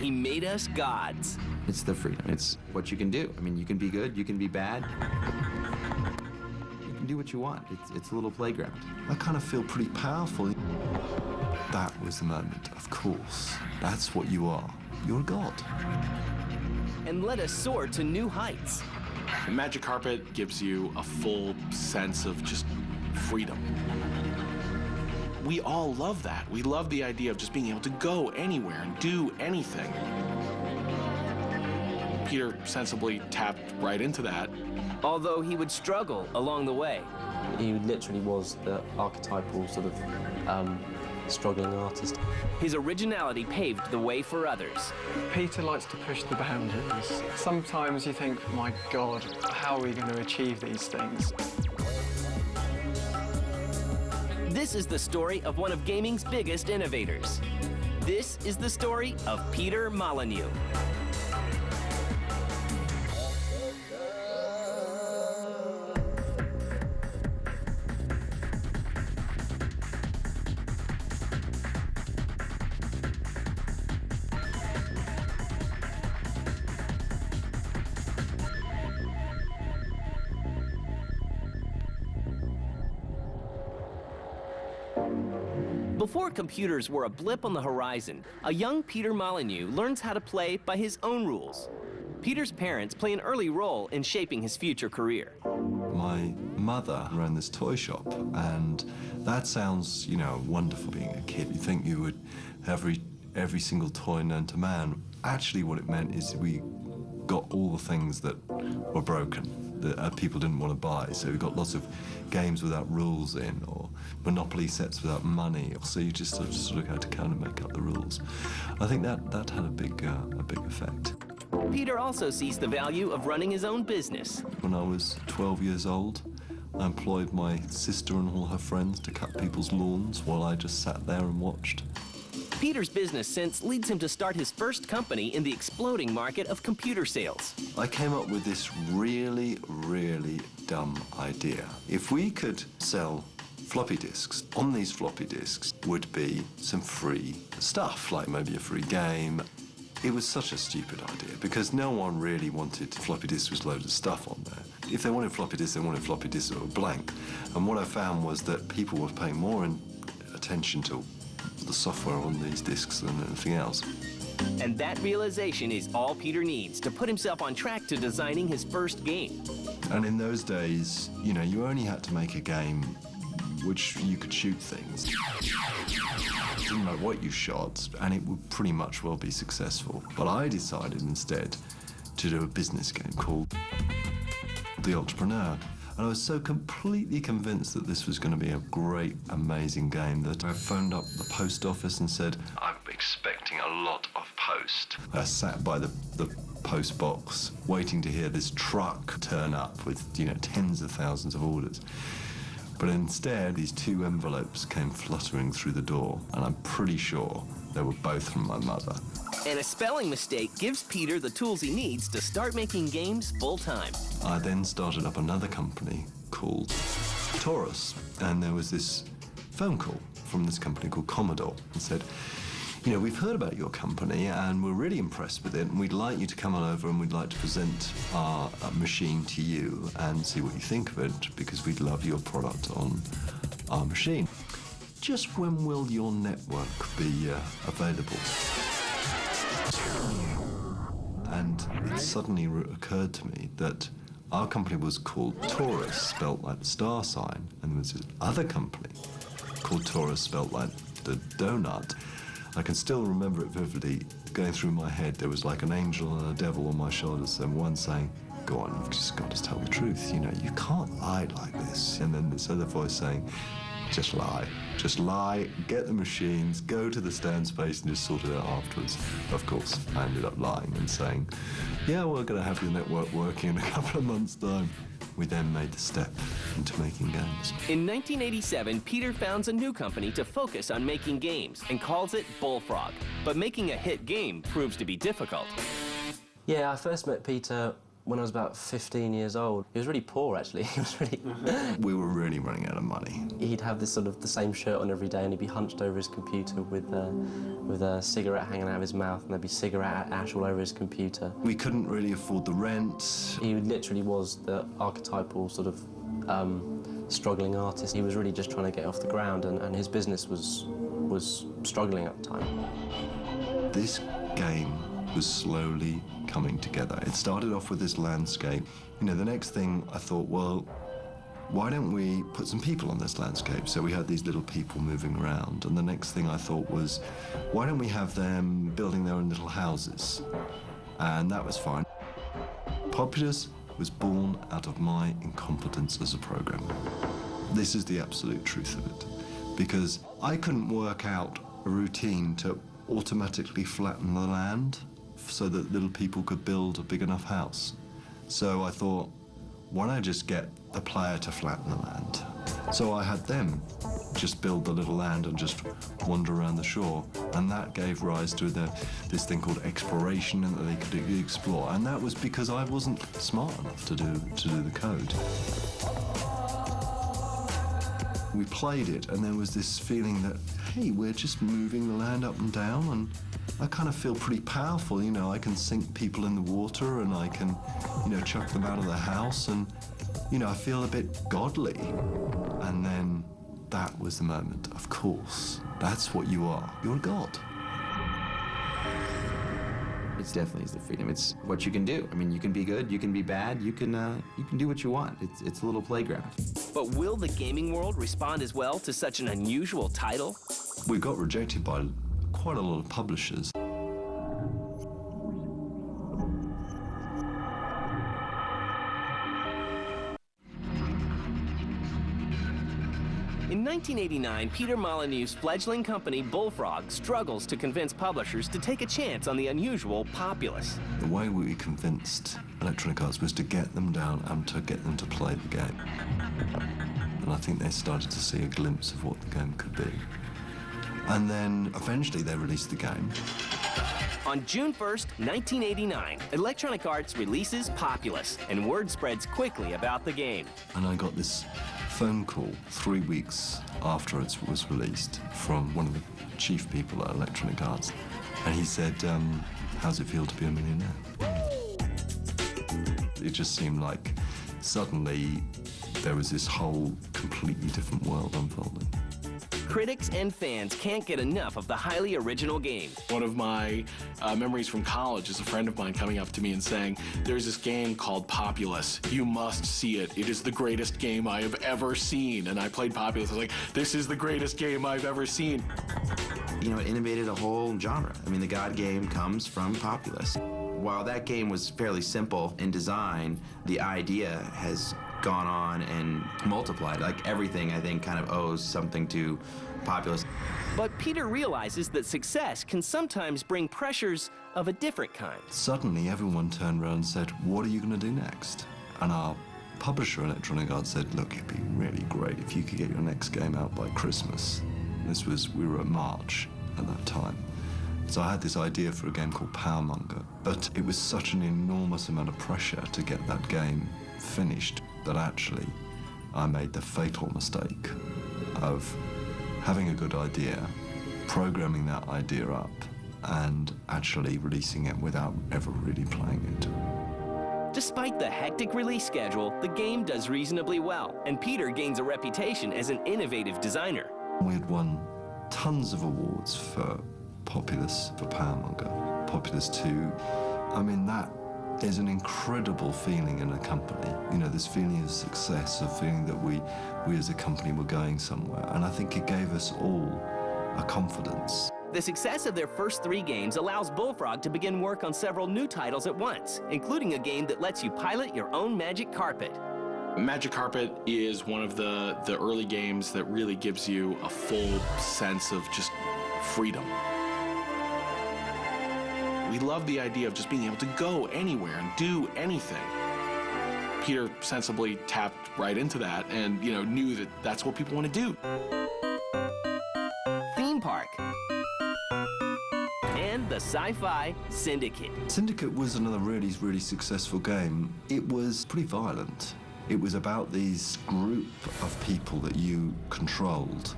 he made us gods. It's the freedom. It's what you can do. I mean, you can be good, you can be bad. You can do what you want. It's a little playground. I kind of feel pretty powerful. That was the moment, of course. That's what you are. You're a god. And let us soar to new heights. The Magic Carpet gives you a full sense of just freedom. We all love that. We love the idea of just being able to go anywhere and do anything. Peter sensibly tapped right into that. Although he would struggle along the way. He literally was the archetypal sort of struggling artist. His originality paved the way for others. Peter likes to push the boundaries. Sometimes you think, my God, how are we going to achieve these things? This is the story of one of gaming's biggest innovators. This is the story of Peter Molyneux. Before computers were a blip on the horizon, a young Peter Molyneux learns how to play by his own rules. Peter's parents play an early role in shaping his future career. My mother ran this toy shop, and that sounds, you know, wonderful being a kid. You think you would have every single toy known to man. Actually, what it meant is we got all the things that were broken, that people didn't want to buy. So we got lots of games without rules in, or Monopoly sets without money. So you just sort of had to kind of make up the rules. I think that had a big effect. Peter also sees the value of running his own business. When I was 12 years old, I employed my sister and all her friends to cut people's lawns while I just sat there and watched. Peter's business sense leads him to start his first company in the exploding market of computer sales. I came up with this really, really dumb idea. If we could sell floppy disks, on these floppy disks would be some free stuff, like maybe a free game. It was such a stupid idea because no one really wanted floppy disks with loads of stuff on there. If they wanted floppy disks, they wanted floppy disks that were blank. And what I found was that people were paying more attention to the software on these disks than anything else. And that realization is all Peter needs to put himself on track to designing his first game. And in those days, you know, you only had to make a game which you could shoot things. It didn't matter what you shot, and it would pretty much well be successful. But I decided instead to do a business game called The Entrepreneur. And I was so completely convinced that this was going to be a great, amazing game that I phoned up the post office and said, I'm expecting a lot of post. I sat by the post box waiting to hear this truck turn up with, you know, tens of thousands of orders. But instead, these two envelopes came fluttering through the door, and I'm pretty sure they were both from my mother. And a spelling mistake gives Peter the tools he needs to start making games full-time. I then started up another company called Taurus, and there was this phone call from this company called Commodore and said, you know, we've heard about your company and we're really impressed with it, and we'd like you to come on over and we'd like to present our machine to you and see what you think of it, because we'd love your product on our machine. Just when will your network be available? And it suddenly occurred to me that our company was called Taurus, spelt like the star sign, and there was this other company called Taurus, spelt like the donut. I can still remember it vividly going through my head. There was like an angel and a devil on my shoulders, and one saying, go on, you've just got to tell the truth, you know, you can't lie like this. And then this other voice saying, just lie, get the machines, go to the stand space and just sort it out afterwards. Of course, I ended up lying and saying, yeah, we're going to have your network working in a couple of months' time. We then made the step into making games. In 1987, Peter founds a new company to focus on making games and calls it Bullfrog. But making a hit game proves to be difficult. Yeah, I first met Peter when I was about 15 years old. He was really poor, actually. He was really... We were really running out of money. He'd have this sort of the same shirt on every day, and he'd be hunched over his computer with a cigarette hanging out of his mouth, and there'd be cigarette ash all over his computer. We couldn't really afford the rent. He literally was the archetypal sort of struggling artist. He was really just trying to get off the ground, and his business was struggling at the time. This game was slowly coming together. It started off with this landscape. You know, the next thing I thought, well, why don't we put some people on this landscape? So we had these little people moving around, and the next thing I thought was, why don't we have them building their own little houses? And that was fine. Populous was born out of my incompetence as a programmer. This is the absolute truth of it, because I couldn't work out a routine to automatically flatten the land so that little people could build a big enough house. So I thought, why don't I just get the player to flatten the land? So I had them just build the little land and just wander around the shore, and that gave rise to this thing called exploration, and that they could explore. And that was because I wasn't smart enough to do the code. We played it, and there was this feeling that, hey, we're just moving the land up and down, and I kind of feel pretty powerful. You know, I can sink people in the water, and I can, you know, chuck them out of the house, and, you know, I feel a bit godly. And then that was the moment. Of course, that's what you are. You're a god. It's definitely is the freedom. It's what you can do. I mean, you can be good, you can be bad, you can do what you want. It's a little playground. But will the gaming world respond as well to such an unusual title? We got rejected by quite a lot of publishers. In 1989, Peter Molyneux's fledgling company, Bullfrog, struggles to convince publishers to take a chance on the unusual Populous. The way we convinced Electronic Arts was to get them down and to get them to play the game. And I think they started to see a glimpse of what the game could be. And then eventually they released the game. On June 1st, 1989, Electronic Arts releases Populous, and word spreads quickly about the game. And I got this phone call 3 weeks after it was released from one of the chief people at Electronic Arts. And he said, how's it feel to be a millionaire? It just seemed like suddenly there was this whole completely different world unfolding. Critics and fans can't get enough of the highly original game. One of my memories from college is a friend of mine coming up to me and saying, there's this game called Populous. You must see it. It is the greatest game I have ever seen. And I played Populous. I was like, this is the greatest game I've ever seen. You know, it innovated a whole genre. I mean, the God game comes from Populous. While that game was fairly simple in design, the idea has gone on and multiplied. Like everything, I think, kind of owes something to Populous. But Peter realizes that success can sometimes bring pressures of a different kind. Suddenly, everyone turned around and said, what are you going to do next? And our publisher, Electronic Arts, said, look, it'd be really great if you could get your next game out by Christmas. We were at March at that time. So I had this idea for a game called Powermonger, but it was such an enormous amount of pressure to get that game finished that actually I made the fatal mistake of having a good idea, programming that idea up, and actually releasing it without ever really playing it. Despite the hectic release schedule, the game does reasonably well, and Peter gains a reputation as an innovative designer. We had won tons of awards for Populous, for Powermonger, Populous 2. I mean, that is an incredible feeling in a company. You know, this feeling of success, of feeling that we as a company were going somewhere. And I think it gave us all a confidence. The success of their first 3 games allows Bullfrog to begin work on several new titles at once, including a game that lets you pilot your own magic carpet. Magic Carpet is one of the early games that really gives you a full sense of just freedom. We love the idea of just being able to go anywhere and do anything. Peter sensibly tapped right into that and, you know, knew that that's what people want to do. Theme park. And and the sci-fi Syndicate. Syndicate was another really, really successful game. It was pretty violent. It was about these group of people that you controlled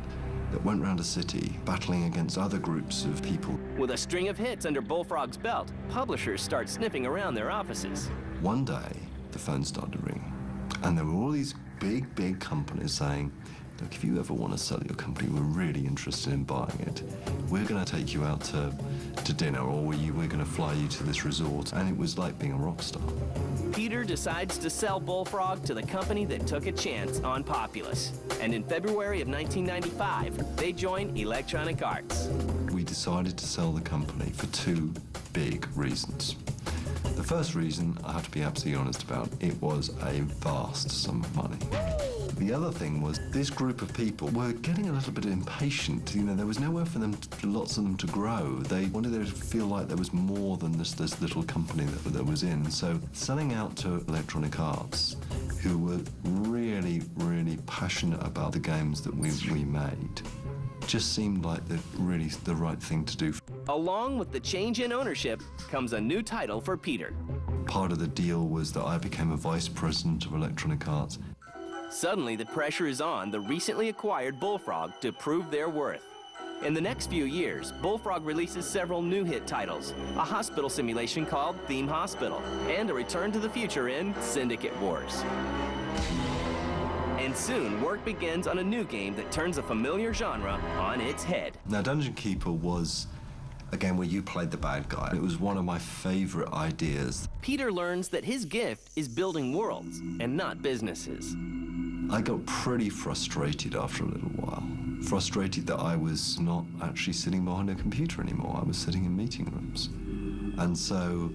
that went around a city battling against other groups of people. With a string of hits under Bullfrog's belt, publishers start sniffing around their offices. One day, the phone started to ring, and there were all these big companies saying, look, if you ever want to sell your company, we're really interested in buying it. We're going to take you out to dinner, or we're going to fly you to this resort. And it was like being a rock star. Peter decides to sell Bullfrog to the company that took a chance on Populous. And in February of 1995, they join Electronic Arts. We decided to sell the company for two big reasons. The first reason, I have to be absolutely honest about, it was a vast sum of money. The other thing was this group of people were getting a little bit impatient. You know, there was nowhere for them, lots of them to grow. They wanted to feel like there was more than this little company that was in. So selling out to Electronic Arts, who were really, really passionate about the games that we made, just seemed like the right thing to do. Along with the change in ownership comes a new title for Peter. Part of the deal was that I became a vice president of Electronic Arts. Suddenly, the pressure is on the recently acquired Bullfrog to prove their worth. In the next few years, Bullfrog releases several new hit titles, a hospital simulation called Theme Hospital, and a return to the future in Syndicate Wars. And soon, work begins on a new game that turns a familiar genre on its head. Now, Dungeon Keeper was a game where you played the bad guy. It was one of my favorite ideas. Peter learns that his gift is building worlds and not businesses. I got pretty frustrated after a little while. Frustrated that I was not actually sitting behind a computer anymore. I was sitting in meeting rooms. And so,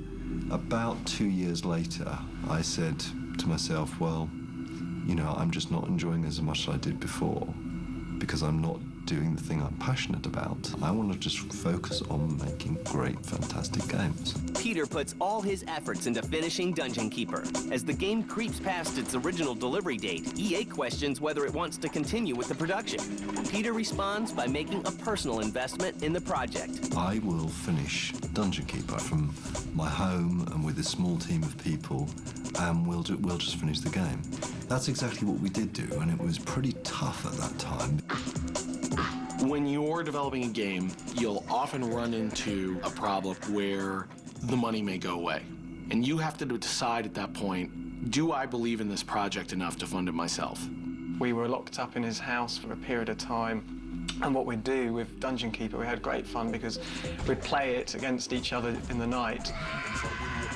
about 2 years later, I said to myself, well, you know, I'm just not enjoying as much as I did before because I'm not doing the thing I'm passionate about. I want to just focus on making great, fantastic games. Peter puts all his efforts into finishing Dungeon Keeper. As the game creeps past its original delivery date, EA questions whether it wants to continue with the production. Peter responds by making a personal investment in the project. I will finish Dungeon Keeper from my home and with a small team of people, and we'll just finish the game. That's exactly what we did do, and it was pretty tough at that time. When you're developing a game, you'll often run into a problem where the money may go away. And you have to decide at that point, do I believe in this project enough to fund it myself? We were locked up in his house for a period of time, and what we'd do with Dungeon Keeper, we had great fun because we'd play it against each other in the night.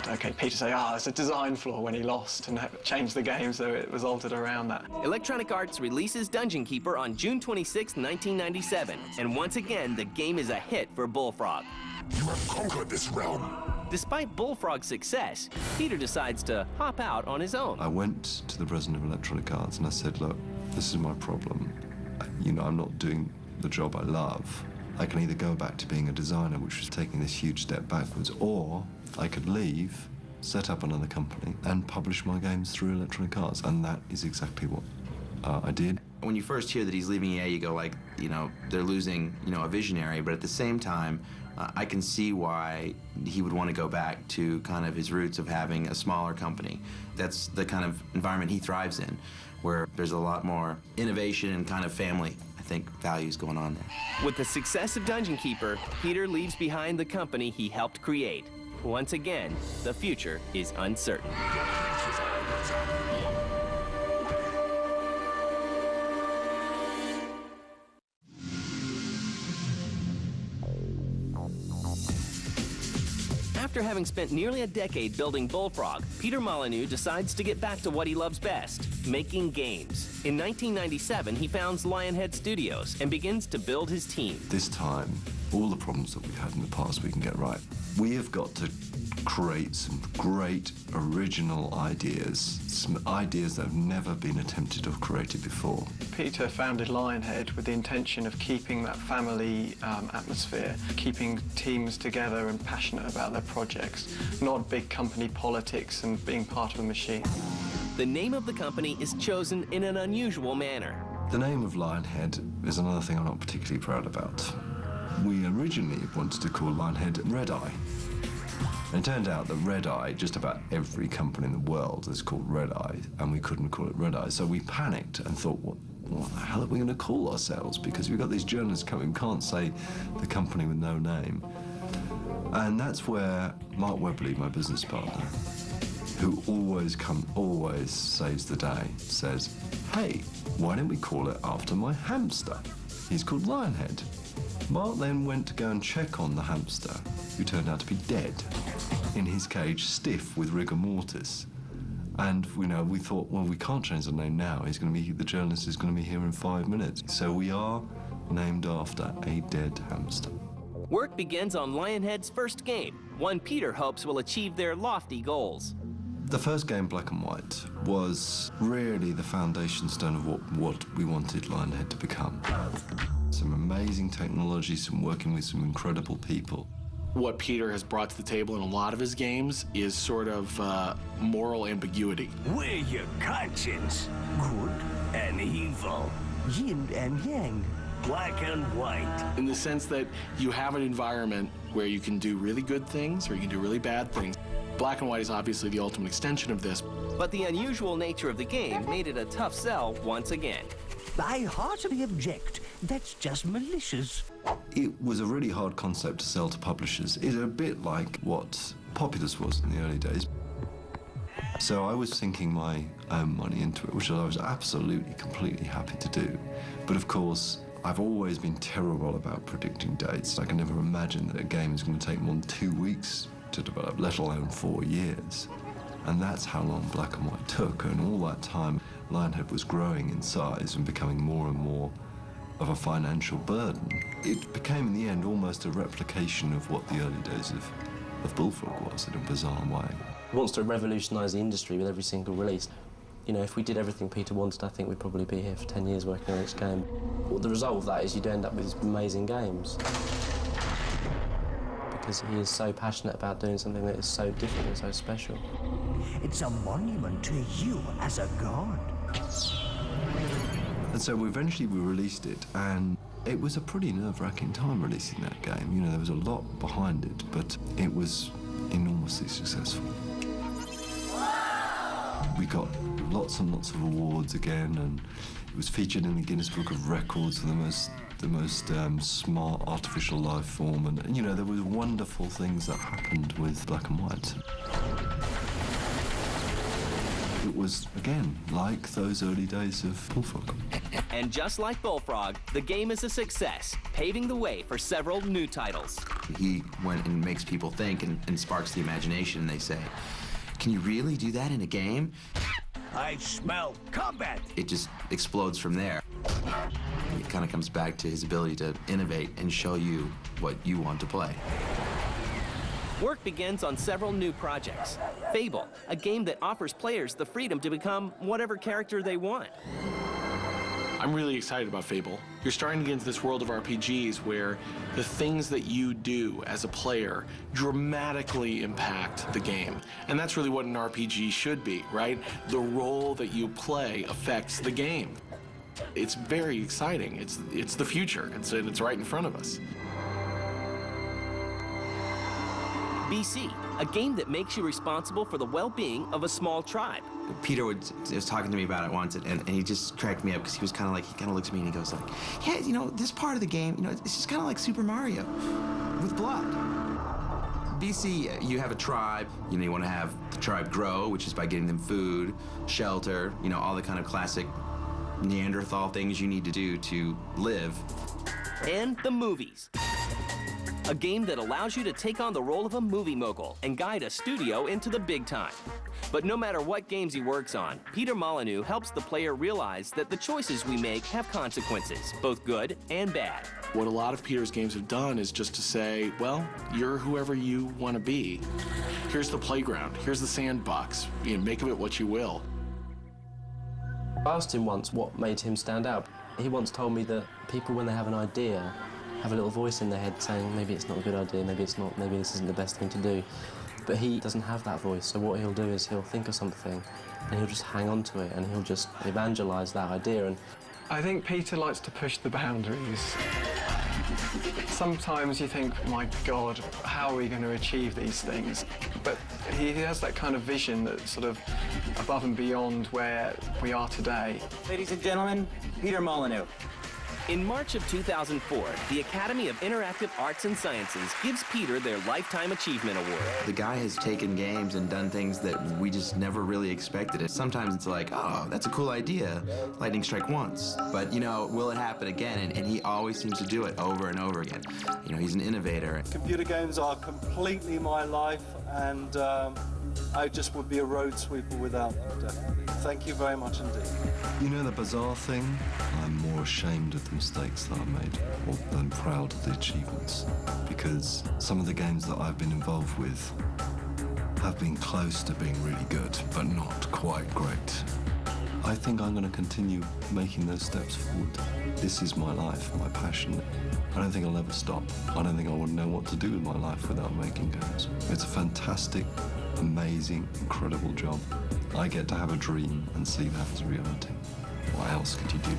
Okay, Peter say, it's a design flaw when he lost, and changed the game so it was altered around that. Electronic Arts releases Dungeon Keeper on June 26, 1997, and once again, the game is a hit for Bullfrog. You have conquered this realm. Despite Bullfrog's success, Peter decides to hop out on his own. I went to the president of Electronic Arts and I said, look, this is my problem. You know, I'm not doing the job I love. I can either go back to being a designer, which was taking this huge step backwards, or I could leave, set up another company, and publish my games through Electronic Arts, and that is exactly what I did. When you first hear that he's leaving EA, you go like, you know, they're losing, you know, a visionary, but at the same time, I can see why he would want to go back to kind of his roots of having a smaller company. That's the kind of environment he thrives in, where there's a lot more innovation and kind of family, I think, values going on there. With the success of Dungeon Keeper, Peter leaves behind the company he helped create. Once again, the future is uncertain. After having spent nearly a decade building Bullfrog, Peter Molyneux decides to get back to what he loves best, making games. In 1997, he founds Lionhead Studios and begins to build his team. This time, all the problems that we've had in the past we can get right. We have got to create some great original ideas, some ideas that have never been attempted or created before. Peter founded Lionhead with the intention of keeping that family atmosphere, keeping teams together and passionate about their projects, not big company politics and being part of a machine. The name of the company is chosen in an unusual manner. The name of Lionhead is another thing I'm not particularly proud about. We originally wanted to call Lionhead Red Eye. And it turned out that Red Eye, just about every company in the world is called Red Eye, and we couldn't call it Red Eye. So we panicked and thought, what the hell are we going to call ourselves? Because we've got these journalists coming, we can't say the company with no name. And that's where Mark Webley, my business partner, who always saves the day, says, hey, why don't we call it after my hamster? He's called Lionhead. Mark then went to go and check on the hamster, who turned out to be dead, in his cage, stiff with rigor mortis. And we thought, well, we can't change the name now. The journalist is going to be here in 5 minutes. So we are named after a dead hamster. Work begins on Lionhead's first game, one Peter hopes will achieve their lofty goals. The first game, Black and White, was really the foundation stone of what we wanted Lionhead to become. Some amazing technology, working with some incredible people. What Peter has brought to the table in a lot of his games is sort of moral ambiguity. We're your conscience, good and evil, yin and yang, black and white. In the sense that you have an environment where you can do really good things or you can do really bad things. Black and White is obviously the ultimate extension of this. But the unusual nature of the game made it a tough sell once again. I heartily object. That's just malicious. It was a really hard concept to sell to publishers. It's a bit like what Populous was in the early days. So I was sinking my own money into it, which I was absolutely, completely happy to do. But of course, I've always been terrible about predicting dates. I can never imagine that a game is going to take more than 2 weeks to develop, let alone 4 years. And that's how long Black and White took, and all that time, Lionhead was growing in size and becoming more and more of a financial burden. It became, in the end, almost a replication of what the early days of Bullfrog was in a bizarre way. He wants to revolutionise the industry with every single release. If we did everything Peter wanted, I think we'd probably be here for 10 years working on each game. Well, the result of that is you'd end up with these amazing games. Because he is so passionate about doing something that is so different and so special. It's a monument to you as a god. And so eventually we released it, and it was a pretty nerve-wracking time releasing that game. There was a lot behind it, but it was enormously successful. We got lots and lots of awards again, and it was featured in the Guinness Book of Records for the most smart artificial life form, and there was wonderful things that happened with Black and White. It was, again, like those early days of Bullfrog. And just like Bullfrog, the game is a success, paving the way for several new titles. He went and makes people think and sparks the imagination, and they say, can you really do that in a game? I smell combat. It just explodes from there. It kind of comes back to his ability to innovate and show you what you want to play. Work begins on several new projects. Fable, a game that offers players the freedom to become whatever character they want. I'm really excited about Fable. You're starting to get into this world of RPGs where the things that you do as a player dramatically impact the game. And that's really what an RPG should be, right? The role that you play affects the game. It's very exciting. It's the future. It's right in front of us. BC, a game that makes you responsible for the well-being of a small tribe. Peter was talking to me about it once, and he just cracked me up because he kind of looks at me and he goes like, yeah, this part of the game, it's just kind of like Super Mario with blood. BC, you have a tribe, you want to have the tribe grow, which is by getting them food, shelter, all the kind of classic Neanderthal things you need to do to live. And the movies. A game that allows you to take on the role of a movie mogul and guide a studio into the big time. But no matter what games he works on, Peter Molyneux helps the player realize that the choices we make have consequences, both good and bad. What a lot of Peter's games have done is just to say, well, you're whoever you want to be. Here's the playground, here's the sandbox, make of it what you will. I asked him once what made him stand out. He once told me that people, when they have an idea, have a little voice in their head saying, maybe it's not a good idea, maybe it's not, maybe this isn't the best thing to do. But he doesn't have that voice, so what he'll do is he'll think of something and he'll just hang on to it and he'll just evangelise that idea. And I think Peter likes to push the boundaries. Sometimes you think, my God, how are we going to achieve these things? But he has that kind of vision that's sort of above and beyond where we are today. Ladies and gentlemen, Peter Molyneux. In March of 2004, the Academy of Interactive Arts and Sciences gives Peter their Lifetime Achievement Award. The guy has taken games and done things that we just never really expected. Sometimes it's like, oh, that's a cool idea. Lightning strike once. But, you know, will it happen again? And he always seems to do it over and over again. You know, he's an innovator. Computer games are completely my life, and I just would be a road sweeper without them, definitely. Thank you very much indeed. You know, the bizarre thing? I'm more ashamed of the mistakes that I've made than proud of the achievements. Because some of the games that I've been involved with have been close to being really good, but not quite great. I think I'm going to continue making those steps forward. This is my life, my passion. I don't think I'll ever stop. I don't think I would know what to do with my life without making games. It's a fantastic, amazing, incredible job. I get to have a dream and see that as reality. What else could you do?